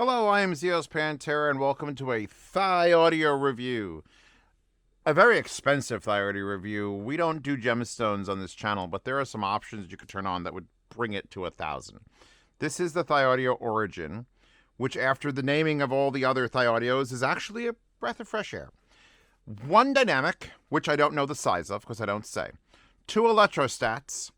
Hello, I am Zeos Pantera, and welcome to a Thieaudio review. A very expensive Thieaudio review. We don't do gemstones on this channel, but there are some options you could turn on that would bring it to 1,000. This is the Thieaudio Origin, which after the naming of all the other Thieaudios is actually a breath of fresh air. 1 dynamic, which I don't know the size of because I don't say. 2 electrostats.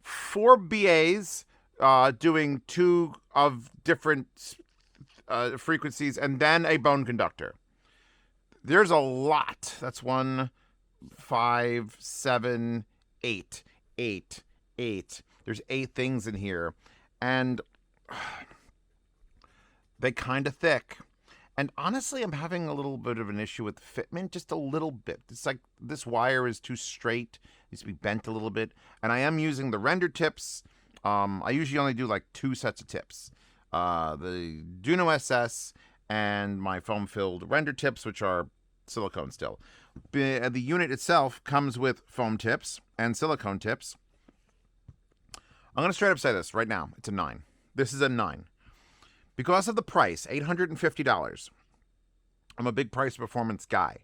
4 BAs doing 2 of different frequencies, and then a bone conductor. There's a lot. That's 1, 5, 7, 8, 8, 8. There's 8 things in here, and they kind of thick. And honestly, I'm having a little bit of an issue with the fitment, just a little bit. It's like this wire is too straight, needs to be bent a little bit. And I am using the render tips. I usually only do like 2 sets of tips. The Duno SS and my foam-filled render tips, which are silicone still. The unit itself comes with foam tips and silicone tips. I'm going to straight up say this right now. It's a 9. This is a 9. Because of the price, $850. I'm a big price performance guy.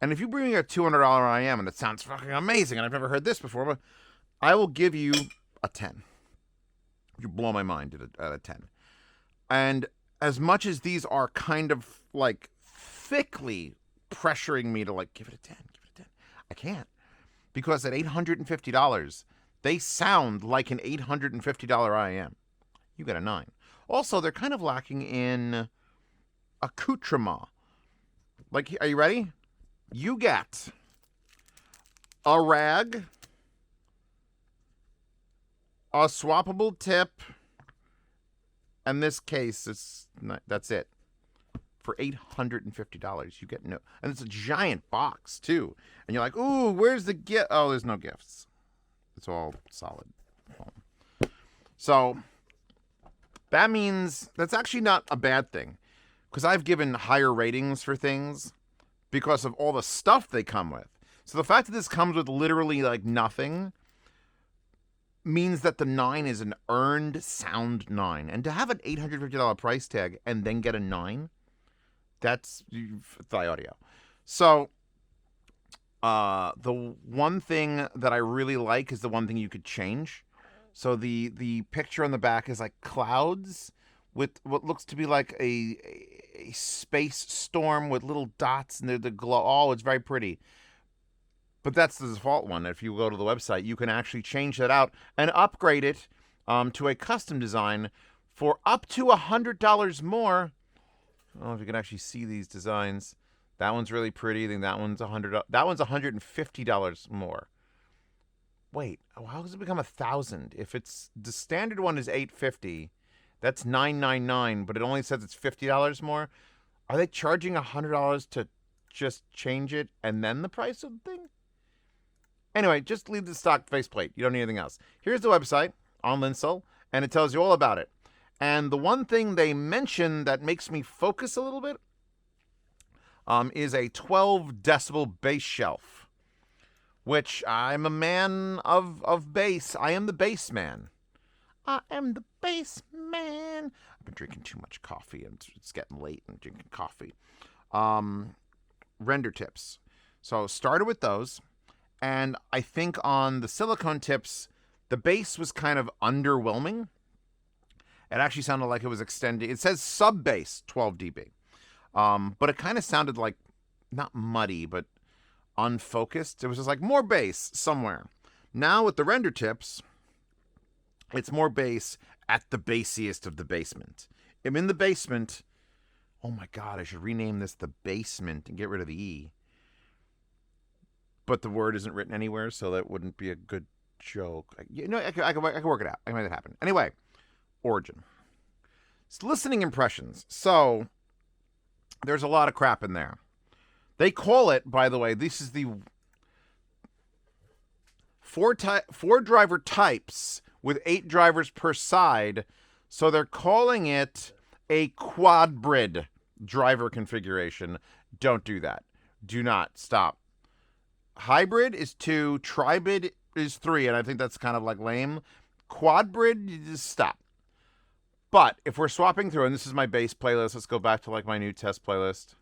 And if you bring me a $200 IEM, and it sounds fucking amazing, and I've never heard this before, but I will give you a 10. You blow my mind at a 10. And as much as these are kind of like thickly pressuring me to like, give it a 10, give it a 10, I can't. Because at $850, they sound like an $850 IEM. You get a 9. Also, they're kind of lacking in accoutrement. Like, are you ready? You get a rag, a swappable tip, and this case, that's it. For $850, you get no... And it's a giant box, too. And you're like, ooh, where's the gift? Oh, there's no gifts. It's all solid foam. So, that means that's actually not a bad thing. Because I've given higher ratings for things because of all the stuff they come with. So the fact that this comes with literally, like, nothing means that the 9 is an earned sound 9. And to have an $850 price tag and then get a 9, that's Thieaudio. So, the one thing that I really like is the one thing you could change. So the picture on the back is like clouds with what looks to be like a space storm with little dots and the glow. Oh, it's very pretty. But that's the default one. If you go to the website, you can actually change that out and upgrade it to a custom design for up to $100 more. I don't know if you can actually see these designs. That one's really pretty. Then that one's $100. That one's $150 more. Wait, how does it become 1,000? If it's the standard one is $850, that's $999, but it only says it's $50 more. Are they charging $100 to just change it and then the price of the thing? Anyway, just leave the stock faceplate. You don't need anything else. Here's the website on Linsel, and it tells you all about it. And the one thing they mention that makes me focus a little bit is a 12 decibel bass shelf, which I'm a man of bass. I am the bass man. I am the bass man. I've been drinking too much coffee, and it's getting late and drinking coffee. Render tips. So started with those. And I think on the silicone tips, the bass was kind of underwhelming. It actually sounded like it was extending. It says sub bass 12 dB. But it kind of sounded like, not muddy, but unfocused. It was just like more bass somewhere. Now with the render tips, it's more bass at the bassiest of the basement. I'm in the basement. Oh my God, I should rename this the basement and get rid of the E. But the word isn't written anywhere, so that wouldn't be a good joke. I can work it out. I can make it happen. Anyway, Origin. It's listening impressions. So, there's a lot of crap in there. They call it, by the way, this is the 4 driver types with 8 drivers per side. So they're calling it a quadbrid driver configuration. Don't do that. Do not. Stop. Hybrid is 2, tribrid is 3, and I think that's kind of like lame. Quadbrid, you just stop. But if we're swapping through, and this is my base playlist, let's go back to like my new test playlist.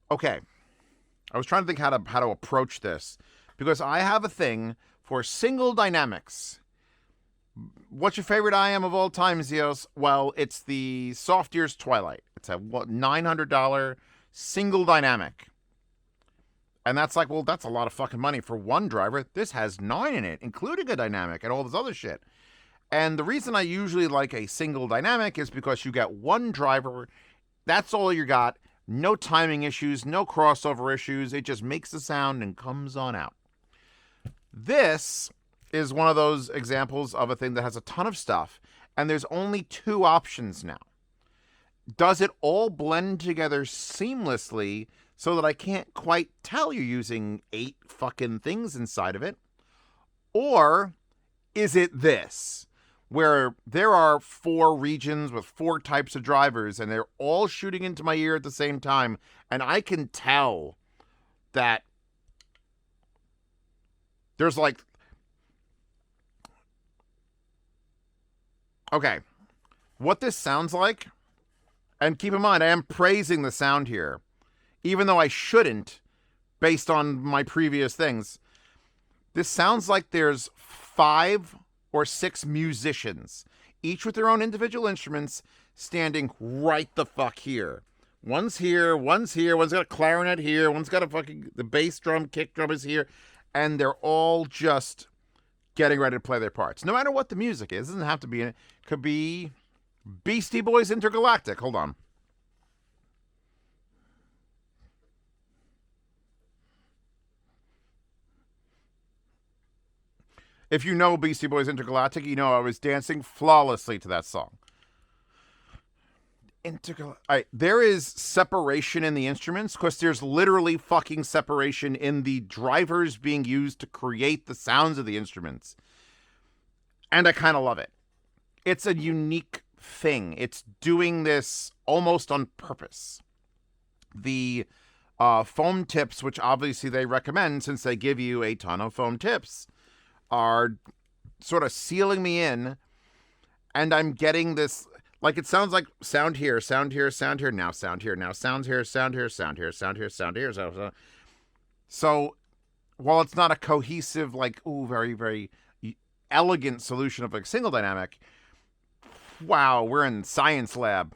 Okay. I was trying to think how to approach this, because I have a thing for single dynamics. What's your favorite IEM of all time, Zeos? Well, it's the Soft Ears Twilight. It's a $900 single dynamic. And that's like, well, that's a lot of fucking money for one driver. This has 9 in it, including a dynamic and all this other shit. And the reason I usually like a single dynamic is because you get one driver. That's all you got. No timing issues, no crossover issues. It just makes the sound and comes on out. This is one of those examples of a thing that has a ton of stuff, and there's only 2 options now. Does it all blend together seamlessly so that I can't quite tell you're using 8 fucking things inside of it? Or is it this, where there are 4 regions with 4 types of drivers, and they're all shooting into my ear at the same time, and I can tell that there's like... Okay, what this sounds like, and keep in mind, I am praising the sound here, even though I shouldn't, based on my previous things. This sounds like there's 5 or 6 musicians, each with their own individual instruments, standing right the fuck here. One's here, one's here, one's got a clarinet here, one's got a fucking... the bass drum, kick drum is here, and they're all just getting ready to play their parts. No matter what the music is, it doesn't have to be in it. Could be Beastie Boys Intergalactic. Hold on. If you know Beastie Boys Intergalactic, you know I was dancing flawlessly to that song. There is separation in the instruments, because there's literally fucking separation in the drivers being used to create the sounds of the instruments. And I kind of love it. It's a unique thing. It's doing this almost on purpose. The foam tips, which obviously they recommend since they give you a ton of foam tips, are sort of sealing me in, and I'm getting this, like, it sounds like sound here, sound here, sound here, now sound here, now sound here, sound here, sound here, sound here, sound here. So while it's not a cohesive, like, ooh, very, very elegant solution of a single dynamic, wow, we're in science lab.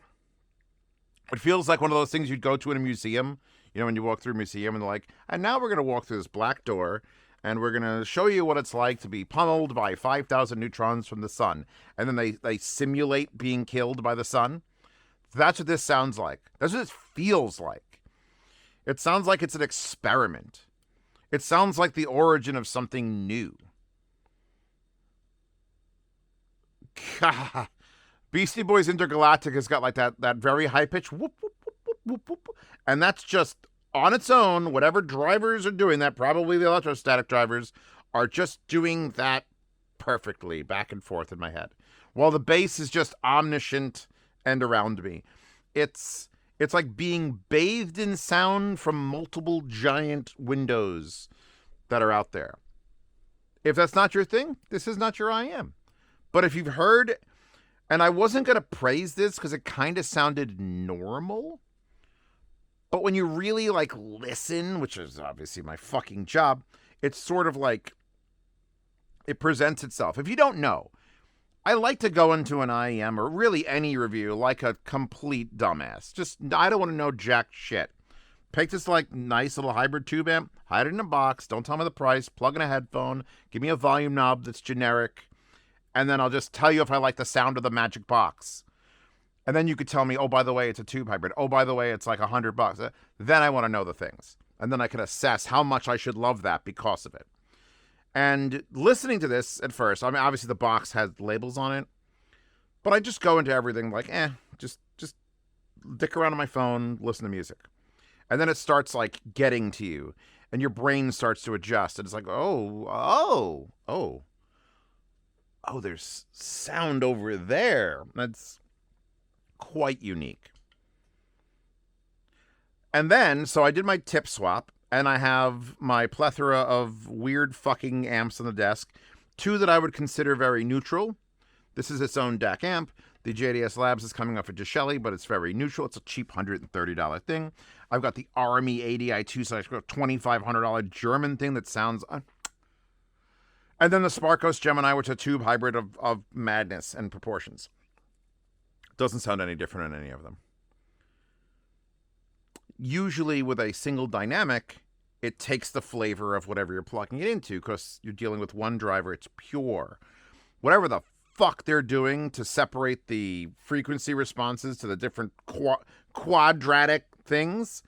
It feels like one of those things you'd go to in a museum, you know, when you walk through a museum and they're like, and now we're going to walk through this black door, and we're going to show you what it's like to be pummeled by 5,000 neutrons from the sun. And then they simulate being killed by the sun. That's what this sounds like. That's what it feels like. It sounds like it's an experiment. It sounds like the origin of something new. God. Beastie Boys Intergalactic has got like that very high pitch whoop, whoop, whoop, whoop, whoop, whoop. And that's just on its own. Whatever drivers are doing that, probably the electrostatic drivers, are just doing that perfectly back and forth in my head, while the bass is just omniscient and around me. It's like being bathed in sound from multiple giant windows that are out there. If that's not your thing, this is not your IEM. But if you've heard, and I wasn't going to praise this because it kind of sounded normal, but when you really, like, listen, which is obviously my fucking job, it's sort of like it presents itself. If you don't know, I like to go into an IEM or really any review like a complete dumbass. Just, I don't want to know jack shit. Pick this, like, nice little hybrid tube amp, hide it in a box, don't tell me the price, plug in a headphone, give me a volume knob that's generic, and then I'll just tell you if I like the sound of the magic box. And then you could tell me, oh, by the way, it's a tube hybrid. Oh, by the way, it's like $100. Then I want to know the things. And then I can assess how much I should love that because of it. And listening to this at first, I mean, obviously the box has labels on it, but I just go into everything like, just dick around on my phone, listen to music. And then it starts, like, getting to you, and your brain starts to adjust. And it's like, oh, there's sound over there. That's quite unique. And then, so I did my tip swap, and I have my plethora of weird fucking amps on the desk. Two that I would consider very neutral. This is its own DAC amp. The JDS Labs is coming off of Dishelli, but it's very neutral. It's a cheap $130 thing. I've got the Army ADI2 $2,500 German thing that sounds... and then the Sparkos Gemini, which is a tube hybrid of madness and proportions. Doesn't sound any different in any of them. Usually with a single dynamic, it takes the flavor of whatever you're plugging it into because you're dealing with one driver. It's pure. Whatever the fuck they're doing to separate the frequency responses to the different quadratic things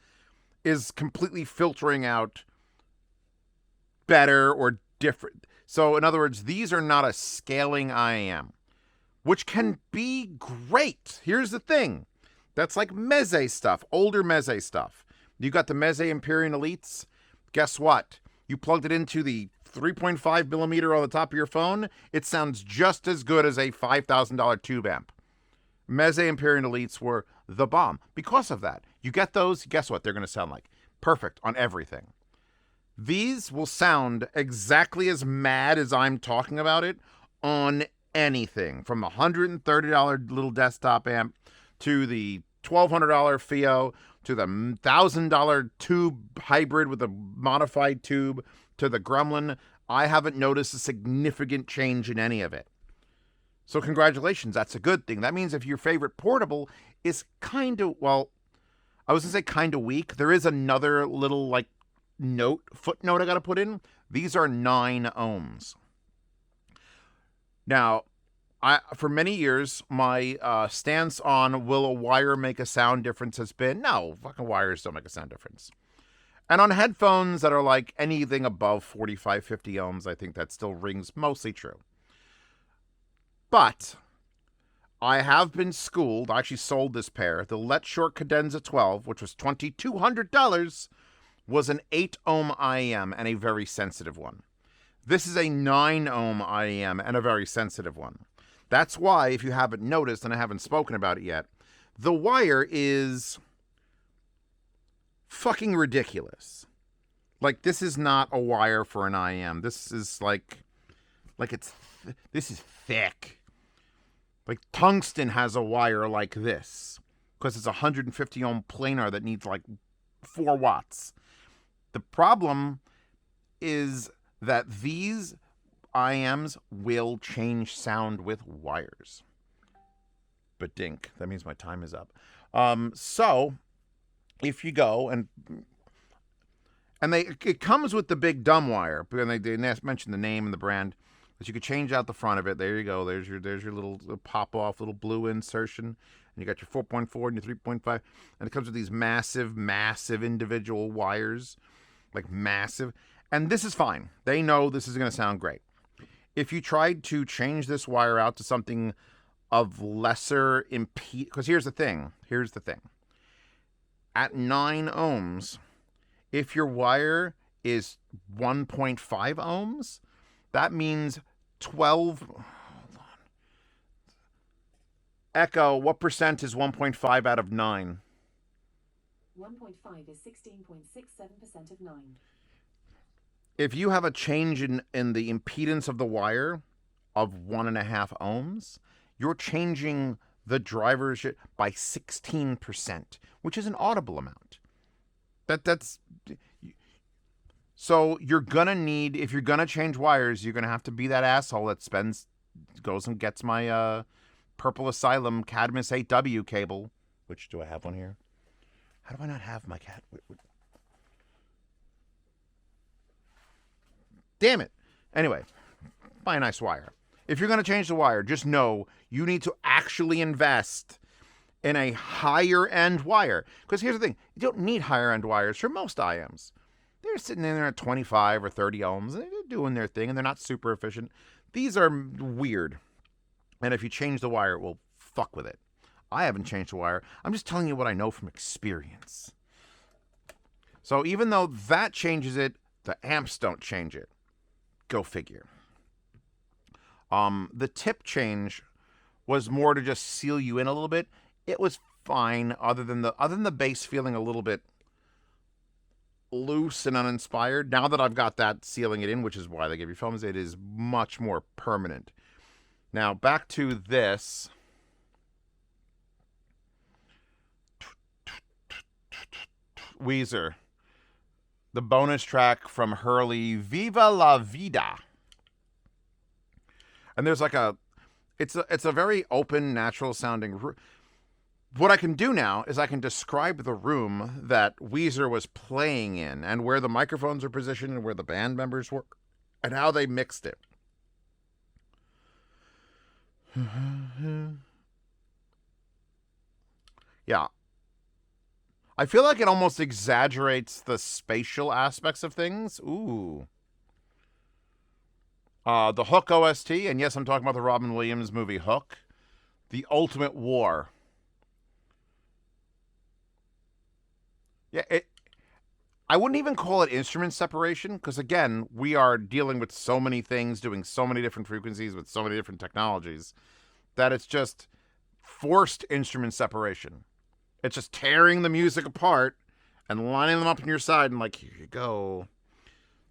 is completely filtering out better or different. So in other words, these are not a scaling IEM, which can be great. Here's the thing. That's like Meze stuff, older Meze stuff. You got the Meze Empyrean Elites. Guess what? You plugged it into the 3.5 millimeter on the top of your phone. It sounds just as good as a $5,000 tube amp. Meze Empyrean Elites were the bomb because of that. You get those, guess what they're going to sound like? Perfect on everything. These will sound exactly as mad as I'm talking about it on anything. From the $130 little desktop amp to the $1,200 Thieaudio, to the $1,000 tube hybrid with a modified tube, to the Gremlin. I haven't noticed a significant change in any of it. So congratulations, that's a good thing. That means if your favorite portable is kind of, well, I was going to say kind of weak. There is another little like footnote I got to put in. These are 9 ohms. Now, for many years, my stance on will a wire make a sound difference has been, no, fucking wires don't make a sound difference. And on headphones that are like anything above 45, 50 ohms, I think that still rings mostly true. But I have been schooled, I actually sold this pair. The Let Short Cadenza 12, which was $2,200, was an 8 ohm IEM and a very sensitive one. This is a 9 ohm IEM and a very sensitive one. That's why, if you haven't noticed, and I haven't spoken about it yet, the wire is fucking ridiculous. Like, this is not a wire for an IEM. This is this is thick. Like, tungsten has a wire like this because it's a 150 ohm planar that needs like 4 watts. The problem is that these IEMs will change sound with wires. But dink, that means my time is up. So if you go and it comes with the big dumb wire, and they mentioned the name and the brand, but you could change out the front of it. There you go. There's your little pop off little blue insertion, and you got your 4.4 and your 3.5, and it comes with these massive individual wires, like massive. And this is fine. They know this is going to sound great. If you tried to change this wire out to something of lesser impede, because here's the thing. At 9 ohms, if your wire is 1.5 ohms, that means 12. Hold on. Echo, what percent is 1.5 out of 9? 1.5 is 16.67% of 9. If you have a change in the impedance of the wire of 1.5 ohms, you're changing the driver's by 16%, which is an audible amount. That's so you're gonna need, if you're gonna change wires, you're gonna have to be that asshole that goes and gets my Purple Asylum Cadmus 8W cable. Which, do I have one here? How do I not have my cat? Damn it. Anyway, buy a nice wire. If you're going to change the wire, just know you need to actually invest in a higher end wire. Because here's the thing. You don't need higher end wires for most IEMs. They're sitting in there at 25 or 30 ohms. They're doing their thing and they're not super efficient. These are weird. And if you change the wire, it will fuck with it. I haven't changed the wire. I'm just telling you what I know from experience. So even though that changes it, the amps don't change it. Go figure. The tip change was more to just seal you in a little bit. It was fine, other than the bass feeling a little bit loose and uninspired. Now that I've got that sealing it in, which is why they give you films, it is much more permanent. Now, back to this. Weezer. The bonus track from Hurley, Viva la Vida. And there's like it's a very open, natural sounding. What I can do now is I can describe the room that Weezer was playing in and where the microphones are positioned and where the band members were and how they mixed it. Yeah. I feel like it almost exaggerates the spatial aspects of things. Ooh. The Hook OST, and yes, I'm talking about the Robin Williams movie Hook. The Ultimate War. Yeah, I wouldn't even call it instrument separation, because again, we are dealing with so many things, doing so many different frequencies with so many different technologies, that it's just forced instrument separation. It's just tearing the music apart and lining them up on your side and like, here you go.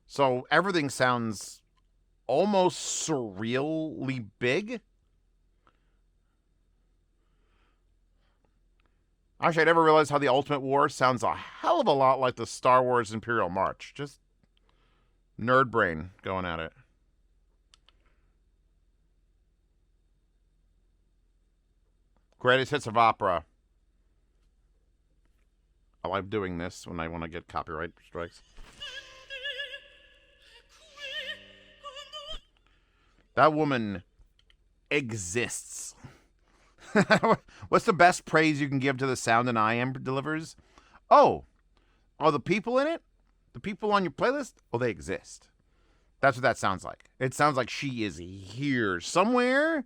So everything sounds almost surreally big. Actually, I never realized how the Ultimate War sounds a hell of a lot like the Star Wars Imperial March. Just nerd brain going at it. Greatest hits of opera. I like doing this when I want to get copyright strikes. That woman exists. What's the best praise you can give to the sound an IEM delivers? Oh, the people in it? The people on your playlist? Oh, they exist. That's what that sounds like. It sounds like she is here somewhere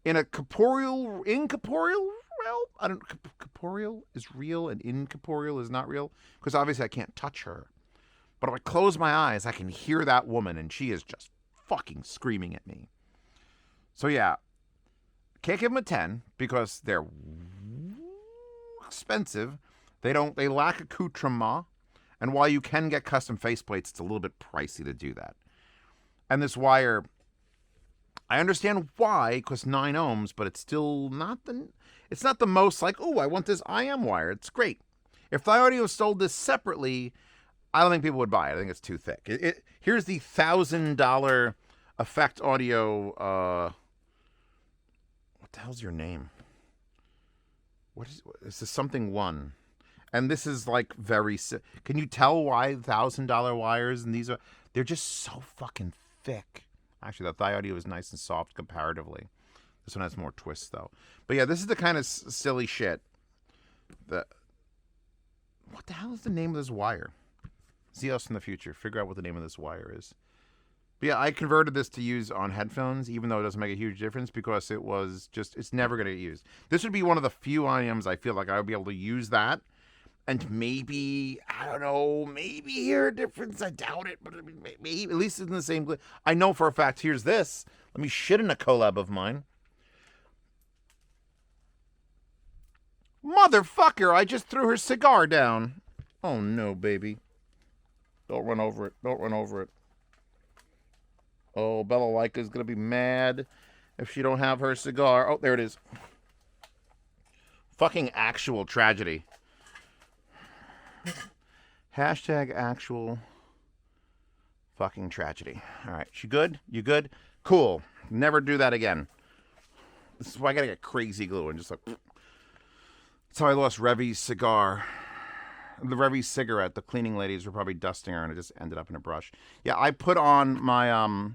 in a incorporeal realm. I don't. Corporeal is real and incorporeal is not real, because obviously I can't touch her. But if I close my eyes, I can hear that woman, and she is just fucking screaming at me. So yeah, can't give them a 10 because they're expensive. They lack accoutrement, and while you can get custom faceplates, it's a little bit pricey to do that. And this wire, I understand why, because 9 ohms, but it's still not the most like, oh, I want this IM wire. It's great. If Thieaudio sold this separately, I don't think people would buy it. I think it's too thick. Here's the $1,000 Effect Audio. What the hell's your name? This is something one. And this is like very. Can you tell why $1,000 wires and they're just so fucking thick. Actually, the Thieaudio is nice and soft comparatively. This one has more twists, though. But yeah, this is the kind of silly shit that... What the hell is the name of this wire? Zeos in the future. Figure out what the name of this wire is. But yeah, I converted this to use on headphones, even though it doesn't make a huge difference, because it was just... It's never going to get used. This would be one of the few IEMs I feel like I would be able to use that. And maybe, I don't know, maybe hear a difference. I doubt it, but maybe, at least it's in the same... I know for a fact, here's this. Let me shit in a collab of mine. Motherfucker, I just threw her cigar down. Oh no, baby. Don't run over it. Don't run over it. Oh, Bella Lyka's gonna be mad if she don't have her cigar. Oh, there it is. Fucking actual tragedy. Hashtag actual fucking tragedy. Alright, she good? You good? Cool. Never do that again. This is why I gotta get crazy glue and just like... That's how I lost Revy's cigar. The Revy's cigarette. The cleaning ladies were probably dusting her and it just ended up in a brush. Yeah, I put on my,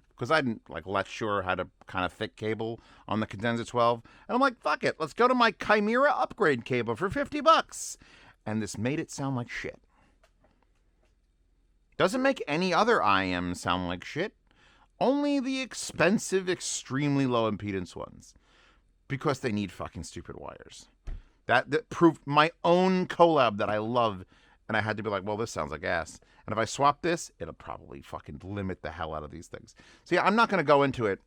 because I didn't, like, let sure had a kind of thick cable on the Condenser 12. And I'm like, fuck it. Let's go to my Chimera upgrade cable for $50. And this made it sound like shit. Doesn't make any other IEM sound like shit. Only the expensive, extremely low impedance ones. Because they need fucking stupid wires. That proved my own collab that I love, and I had to be like, well, this sounds like ass. And if I swap this, it'll probably fucking limit the hell out of these things. So yeah, I'm not going to go into it.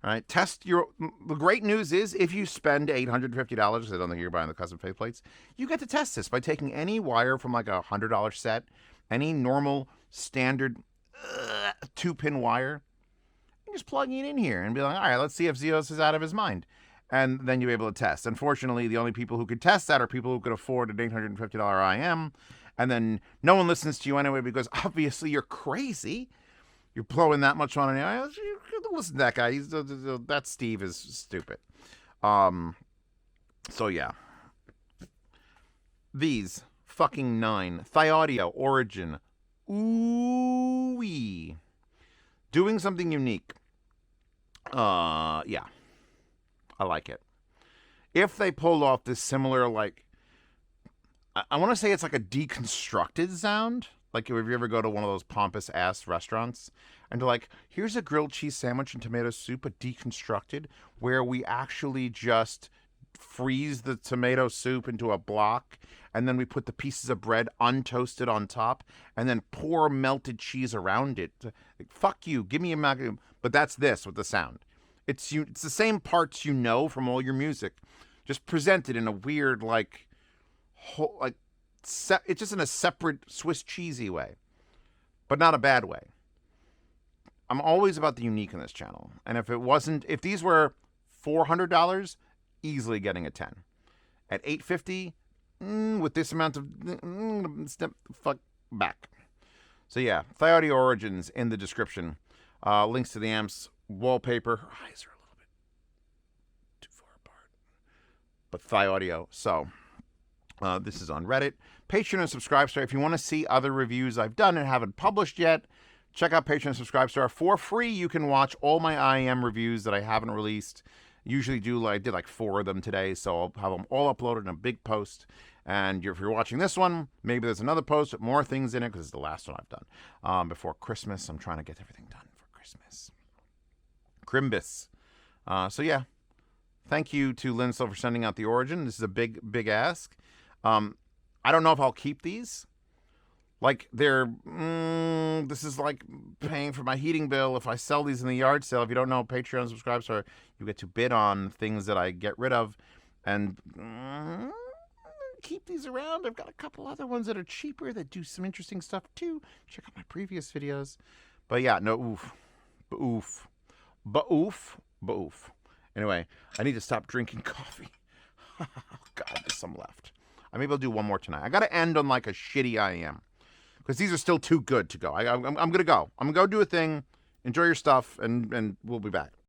All right, the great news is if you spend $850, because I don't think you're buying the custom faceplates, you get to test this by taking any wire from like a $100 set any normal standard 2-pin wire, and just plugging it in here and be like, all right, let's see if Zeos is out of his mind. And then you'll be able to test. Unfortunately, the only people who could test that are people who could afford an $850 IEM. And then no one listens to you anyway because obviously you're crazy. You're blowing that much on an IEM. Listen to that guy. That Steve is stupid. So yeah. These fucking 9. Thieaudio, Origin. Ooh-wee. Doing something unique. Yeah. I like it. If they pulled off this similar, like, I want to say it's like a deconstructed sound. Like if you ever go to one of those pompous ass restaurants and they're like, here's a grilled cheese sandwich and tomato soup, but deconstructed, where we actually just freeze the tomato soup into a block and then we put the pieces of bread untoasted on top and then pour melted cheese around it. Like, fuck you. Give me a magnum. But that's this with the sound. It's the same parts you know from all your music, just presented in a weird, like it's just in a separate Swiss cheesy way, but not a bad way. I'm always about the unique in this channel, and if these were $400, easily getting a 10. At $850, with this amount of step fuck back. So yeah, Thieaudio Origins in the description. Links to the amps, wallpaper. Her eyes are a little bit too far apart, but Thieaudio. So this is on Reddit. Patreon and Subscribestar. If you want to see other reviews I've done and haven't published yet, check out Patreon and Subscribestar. For free, you can watch all my IEM reviews that I haven't released. Usually I did like 4 of them today, so I'll have them all uploaded in a big post. And if you're watching this one, maybe there's another post with more things in it, because it's the last one I've done before Christmas. I'm trying to get everything done for Christmas. Crimbus. So yeah, thank you to Lindsay for sending out the Origin. This is a big ask. I don't know if I'll keep these. Like this is like paying for my heating bill if I sell these in the yard sale. If you don't know, Patreon subscribes are you get to bid on things that I get rid of, and keep these around. I've got a couple other ones that are cheaper that do some interesting stuff too. Check out my previous videos. But yeah, no oof. Anyway, I need to stop drinking coffee. Oh God, there's some left. Maybe I'll do one more tonight. I got to end on like a shitty IEM. Because these are still too good to go. I'm going to go. I'm going to go do a thing. Enjoy your stuff, and we'll be back.